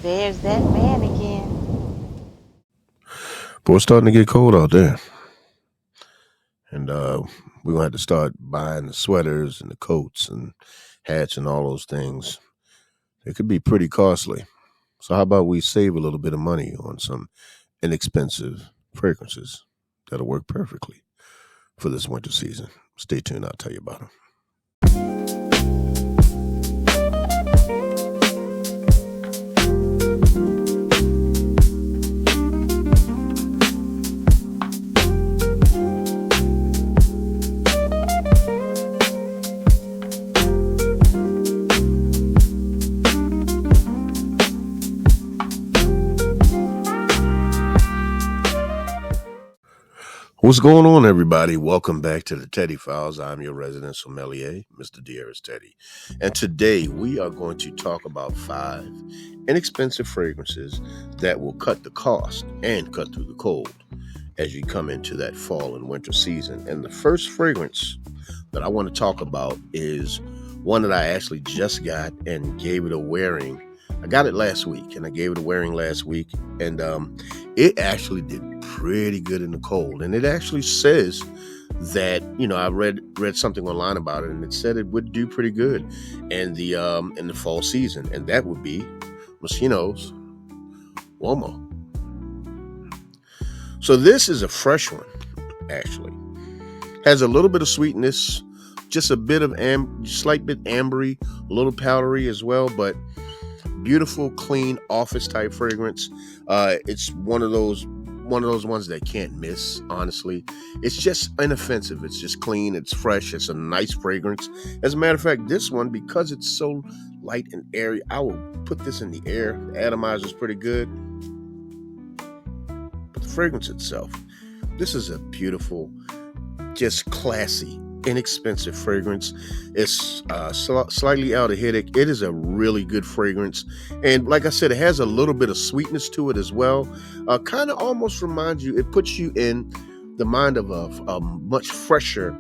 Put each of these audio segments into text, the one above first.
There's that man again. But it's starting to get cold out there. And we're going to have to start buying the sweaters and the coats and hats and all those things. It could be pretty costly. So how about we save a little bit of money on some inexpensive fragrances that'll work perfectly for this winter season. Stay tuned. I'll tell you about them. What's going on, everybody? Welcome back to the Teddy Files. I'm your resident sommelier, Mr. Dearest Teddy. And today we are going to talk about 5 inexpensive fragrances that will cut the cost and cut through the cold as you come into that fall and winter season. And the first fragrance that I want to talk about is one that I actually just got and gave it a wearing. I got it last week and I gave it a wearing last week, and it actually did pretty good in the cold. And it actually says that, I read something online about it, and it said it would do pretty good in the fall season, and that would be Moschino's Uomo. So this is a fresh one, actually. Has a little bit of sweetness, just a bit of slight bit ambery, a little powdery as well, but beautiful, clean office type fragrance. It's one of those ones that can't miss, honestly. It's just inoffensive. It's just clean. It's fresh. It's a nice fragrance. As a matter of fact, this one, because it's so light and airy, I will put this in the air. The atomizer is pretty good. But the fragrance itself, this is a beautiful, just classy, inexpensive fragrance. It's slightly aldehydic. It is a really good fragrance, and like I said, it has a little bit of sweetness to it as well. Kind of almost reminds you, it puts you in the mind of a much fresher,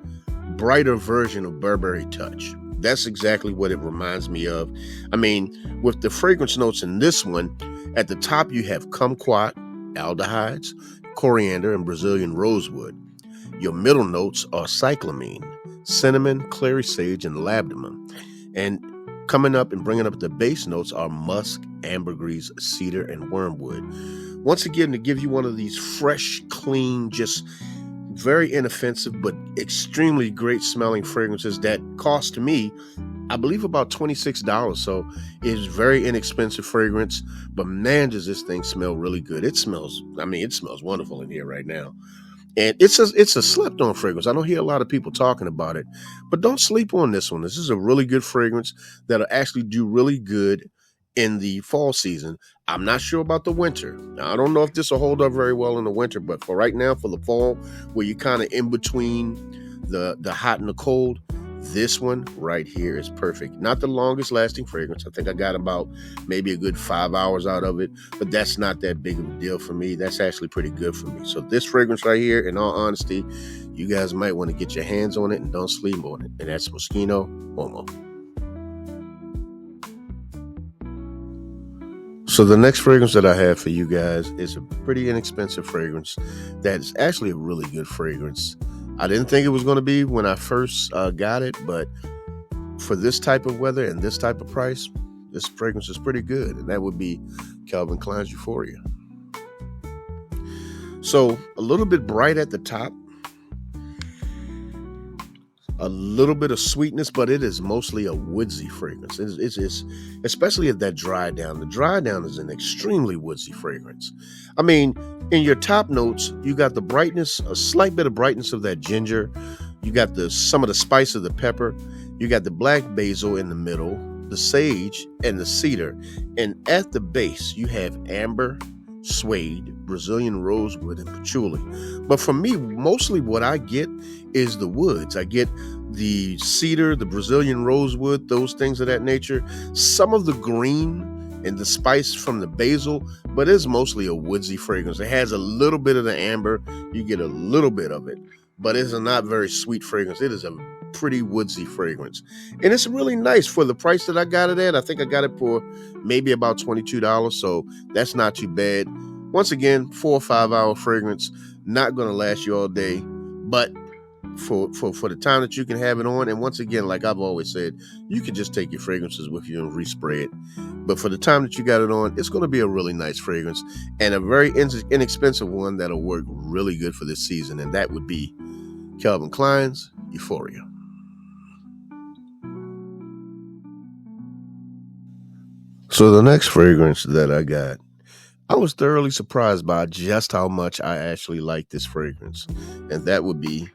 brighter version of Burberry Touch. That's exactly what it reminds me of. I mean, with the fragrance notes in this one, at the top you have kumquat, aldehydes, coriander, and Brazilian rosewood. Your middle notes are cyclamine, cinnamon, clary sage, and labdanum. And coming up and bringing up the base notes are musk, ambergris, cedar, and wormwood. Once again, to give you one of these fresh, clean, just very inoffensive, but extremely great smelling fragrances that cost me, I believe, about $26. So it's very inexpensive fragrance, but man, does this thing smell really good. It smells wonderful in here right now. And it's a slept-on fragrance. I don't hear a lot of people talking about it, but don't sleep on this one. This is a really good fragrance that'll actually do really good in the fall season. I'm not sure about the winter. Now, I don't know if this will hold up very well in the winter, but for right now, for the fall, where you're kind of in between the hot and the cold, this one right here is perfect. Not the longest lasting fragrance. I think I got about maybe a good 5 hours out of it, but that's not that big of a deal for me. That's actually pretty good for me. So this fragrance right here, in all honesty, you guys might want to get your hands on it and don't sleep on it. And that's Moschino Uomo. So the next fragrance that I have for you guys is a pretty inexpensive fragrance that is actually a really good fragrance. I didn't think it was going to be when I first got it, but for this type of weather and this type of price, this fragrance is pretty good, and that would be Calvin Klein's Euphoria. So a little bit bright at the top, a little bit of sweetness, but it is mostly a woodsy fragrance. It's especially at that dry down. The dry down is an extremely woodsy fragrance. I mean, in your top notes, you got the brightness, a slight bit of brightness of that ginger. You got some of the spice of the pepper. You got the black basil in the middle, the sage, and the cedar. And at the base, you have amber, suede, Brazilian rosewood, and patchouli. But for me, mostly what I get is the woods. I get the cedar, the Brazilian rosewood, those things of that nature. Some of the green and the spice from the basil, but it's mostly a woodsy fragrance. It has a little bit of the amber. You get a little bit of it, but it's a not very sweet fragrance. It is a pretty woodsy fragrance, and it's really nice for the price that I got it at. I think I got it for maybe about $22, so that's not too bad. Once again, 4 or 5 hour fragrance, not going to last you all day, but for the time that you can have it on. And once again, like I've always said, you can just take your fragrances with you and respray it. But for the time that you got it on, it's going to be a really nice fragrance and a very inexpensive one that'll work really good for this season. And that would be Calvin Klein's Euphoria. So the next fragrance that I got, I was thoroughly surprised by just how much I actually like this fragrance. And that would be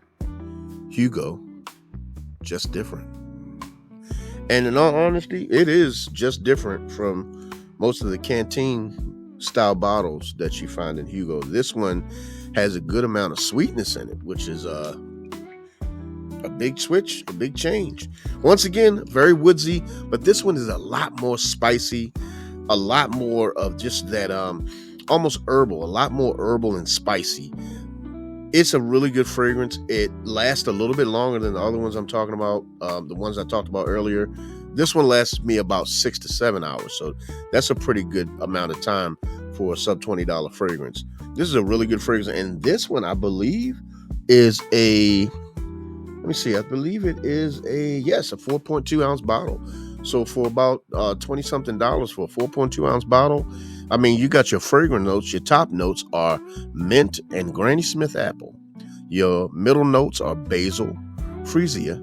Hugo, Just Different. And in all honesty, it is just different from most of the canteen style bottles that you find in Hugo. This one has a good amount of sweetness in it, which is a big switch, a big change. Once again, very woodsy, but this one is a lot more spicy, a lot more of just that almost herbal, a lot more herbal and spicy. It's a really good fragrance. It lasts a little bit longer than the other ones I'm talking about, the ones I talked about earlier. This one lasts me about 6 to 7 hours, so that's a pretty good amount of time for a sub $20 fragrance. This is a really good fragrance, and this one, I believe, is a 4.2 ounce bottle. So for about 20 something dollars for a 4.2 ounce bottle, I mean, you got your fragrance notes. Your top notes are mint and Granny Smith apple. Your middle notes are basil, freesia,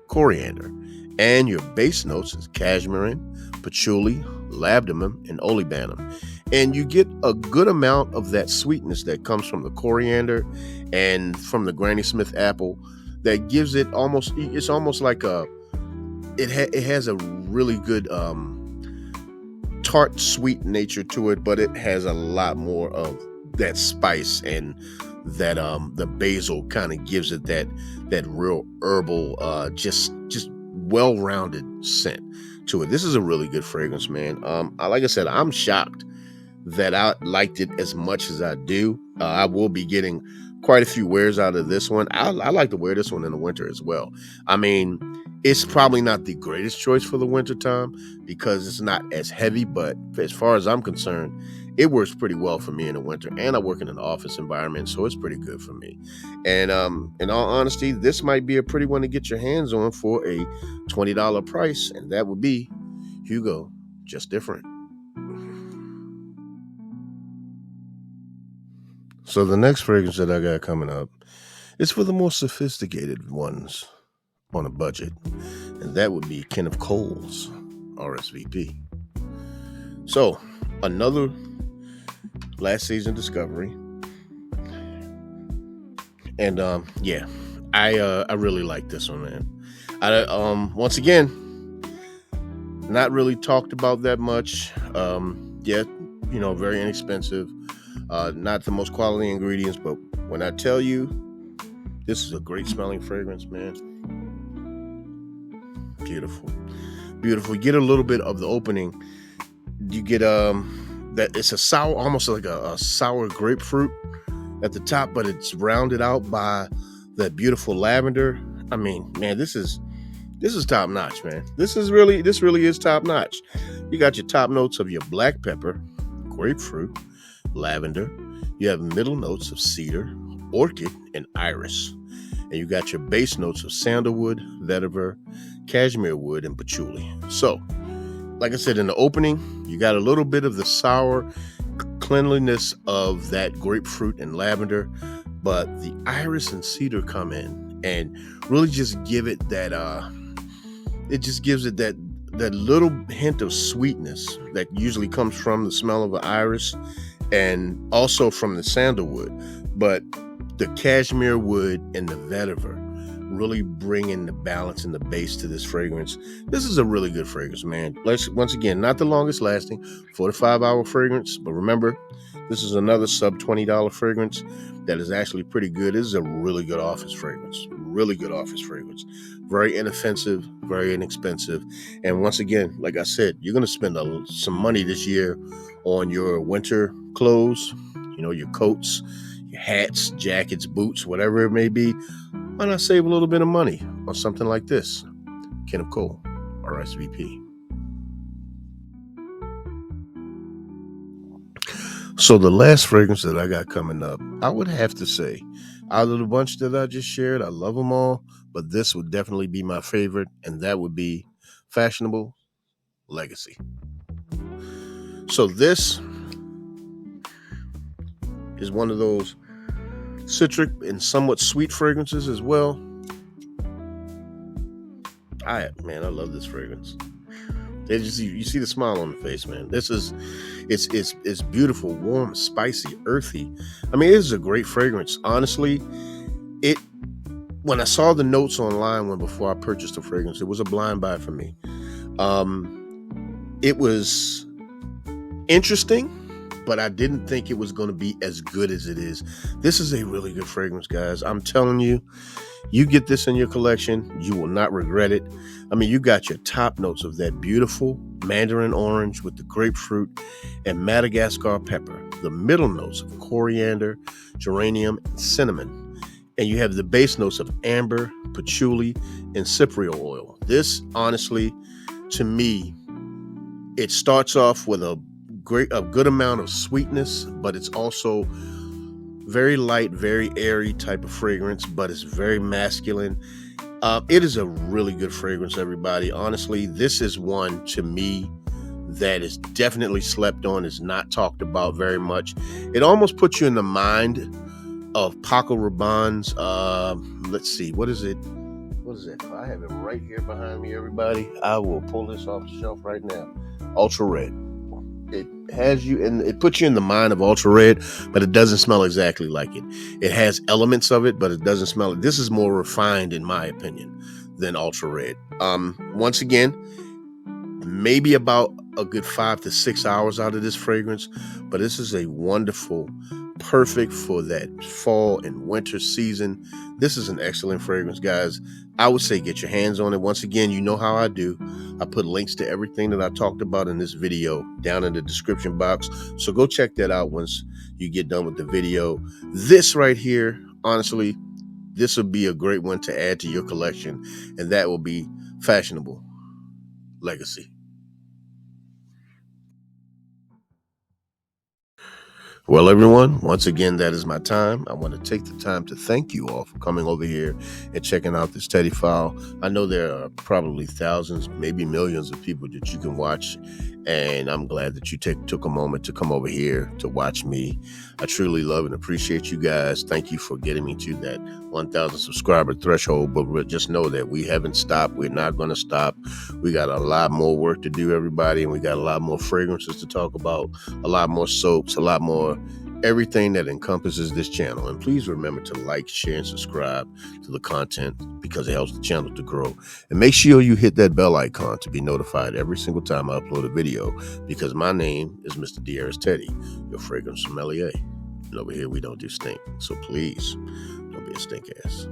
coriander. And your base notes is cashmere, patchouli, labdanum, and olibanum. And you get a good amount of that sweetness that comes from the coriander and from the Granny Smith apple that gives it it's almost like it has a really good tart sweet nature to it, but it has a lot more of that spice, and that the basil kind of gives it that real herbal just well-rounded scent to it. This is a really good fragrance, man. Like I said, I'm shocked that I liked it as much as I do. I will be getting quite a few wears out of this one. I like to wear this one in the winter as well. I mean, it's probably not the greatest choice for the winter time because it's not as heavy, but as far as I'm concerned, it works pretty well for me in the winter. And I work in an office environment, so it's pretty good for me. And in all honesty, this might be a pretty one to get your hands on for a $20 price, and that would be Hugo, Just Different. So the next fragrance that I got coming up is for the more sophisticated ones on a budget, and that would be Kenneth Cole's RSVP. So another last season discovery, and I really like this one, man. Once again, not really talked about that much. Yet, very inexpensive. Not the most quality ingredients, but when I tell you, this is a great smelling fragrance, man. Beautiful. You get a little bit of the opening. You get that it's a sour, almost like a sour grapefruit at the top, but it's rounded out by that beautiful lavender. I mean, man, this is top notch, man. This really is top notch. You got your top notes of your black pepper, grapefruit, lavender. You have middle notes of cedar, orchid, and iris. And you got your base notes of sandalwood, vetiver, cashmere wood, and patchouli. So, like I said in the opening, you got a little bit of the sour cleanliness of that grapefruit and lavender, but the iris and cedar come in and really just give it that it just gives it that little hint of sweetness that usually comes from the smell of the iris and also from the sandalwood. But the cashmere wood and the vetiver really bring in the balance and the base to this fragrance. This is a really good fragrance, man. Once again, not the longest lasting, 4 to 5 hour fragrance, but remember, this is another sub $20 fragrance that is actually pretty good. This is a really good office fragrance. Very inoffensive, very inexpensive. And once again, like I said, you're going to spend some money this year on your winter clothes, your coats, hats, jackets, boots, whatever it may be, why not save a little bit of money on something like this? Kenneth Cole, RSVP. So the last fragrance that I got coming up, I would have to say, out of the bunch that I just shared, I love them all, but this would definitely be my favorite, and that would be Faconnable Legacy. So this is one of those citric and somewhat sweet fragrances as well. I love this fragrance. You see the smile on the face, man. It's beautiful, warm, spicy, earthy. I mean, it is a great fragrance. Honestly, when I saw the notes online before I purchased the fragrance, it was a blind buy for me. It was interesting, but I didn't think it was going to be as good as it is. This is a really good fragrance, guys. I'm telling you, you get this in your collection, you will not regret it. I mean, you got your top notes of that beautiful mandarin orange with the grapefruit and Madagascar pepper, the middle notes of coriander, geranium, and cinnamon, and you have the base notes of amber, patchouli, and cypriol oil. This, honestly, to me, it starts off with a good amount of sweetness, but it's also very light, very airy type of fragrance, but it's very masculine. It is a really good fragrance, everybody. Honestly, this is one to me that is definitely slept on, is not talked about very much. It almost puts you in the mind of Paco Rabanne's, let's see, what is it? I have it right here behind me, everybody. I will pull this off the shelf right now. Ultra Red. It has you, and it puts you in the mind of Ultra Red, but it doesn't smell exactly like it. It has elements of it, but it doesn't smell it. This is more refined, in my opinion, than Ultra Red. Once again, maybe about a good 5 to 6 hours out of this fragrance, but this is a wonderful, perfect for that fall and winter season. This is an excellent fragrance, guys. I would say get your hands on it. Once again, you know how I do. I put links to everything that I talked about in this video down in the description box. So go check that out once you get done with the video. This right here, honestly, this would be a great one to add to your collection, and that will be Faconnable Legacy. Well, everyone, once again, that is my time. I want to take the time to thank you all for coming over here and checking out this Teddy file. I know there are probably thousands, maybe millions of people that you can watch, and I'm glad that you took a moment to come over here to watch me. I truly love and appreciate you guys. Thank you for getting me to that 1,000 subscriber threshold, but just know that we haven't stopped. We're not going to stop. We got a lot more work to do, everybody, and we got a lot more fragrances to talk about, a lot more soaps, a lot more everything that encompasses this channel. And please remember to like, share, and subscribe to the content because it helps the channel to grow. And make sure you hit that bell icon to be notified every single time I upload a video, because my name is Mr. Diaz Teddy, your fragrance sommelier. And over here we don't do stink. So please don't be a stink ass.